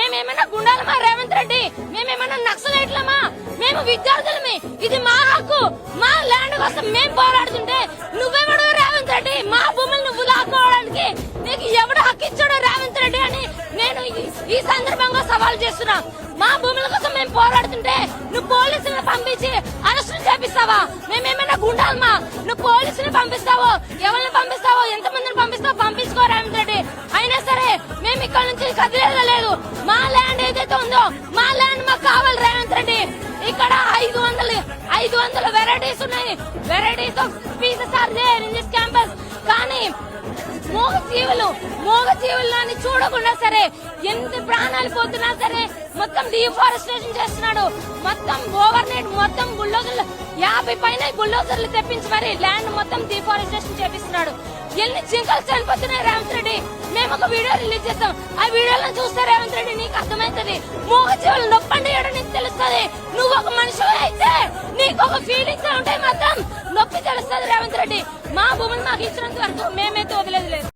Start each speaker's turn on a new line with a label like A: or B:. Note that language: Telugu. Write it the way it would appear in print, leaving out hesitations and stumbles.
A: మేమేమైనా గుండాలమా రేవంత్ రెడ్డి? మేమేమైనా నక్సలైట్లమా? మేము విద్యార్థులమే. ఇది మా హక్కు. మా ల్యాండ్ కోసం మేము పోరాడుతుంటే నువ్వెవడు రేవంత్ రెడ్డి? మా భూములు నువ్వు లాక్కోవడానికి నీకు ఎవడు హక్కు ఇచ్చాడు రేవంత్ రెడ్డి అని నేను ఈ సందర్భంగా సవాల్ చేస్తున్నా. మా భూముల కోసం మేము పోరాడుతుంటే నువ్వు పోలీసులను పంపించి అరెస్టులు చేపిస్తావా? మేమేమైనా గుండాలమా? నువ్వు పోలీసులు పంపిస్తావో, ఎవరిని పంపిస్తావో, ఎంతమందిని పంపిస్తావో పంపించుకో రేవంత్ రెడ్డి. అయినా సరే మేము ఇక్కడ నుంచి కదిలేదు. మా ల్యాండ్ ఏదైతే ఉందో మా ల్యాండ్ మాకు కావాలి రేవంత్ రెడ్డి. ఇక్కడ 500 వెరైటీస్ ఉన్నాయి. Varieties of species are there in this campus. కానీ మూగ జీవులని చూడకుండా సరే ఎంత ప్రాణాలు పోతున్నా సరే మొత్తం డిఫారెస్టేషన్ చేస్తున్నాడు. మొత్తం ఓవర్ నైట్ మొత్తం బుల్డోజర్లు 50 పైన బుల్డోజర్లు తెప్పించి మరి ల్యాండ్ మొత్తం డిఫారెస్టేషన్ చేపిస్తున్నాడు. ఎన్ని జింకలు చనిపోతున్నాయి రేవంత్ రెడ్డి. మేము ఒక వీడియో రిలీజ్ చేస్తాం. ఆ వీడియోలను చూస్తే రేవంత్ రెడ్డి నీకు అర్థమవుతుంది. మూగ జీవులు నొప్పండి నీకు తెలుస్తుంది. నువ్వు ఒక మనిషి అయితే నీకు ఒక ఫీలింగ్స్ ఉంటాయి. మొత్తం నొప్పి తెలుస్తుంది రేవంత్ రెడ్డి. మా భూములు మాకు ఇచ్చినంత వరకు మేమైతే వదిలేదు లేదు.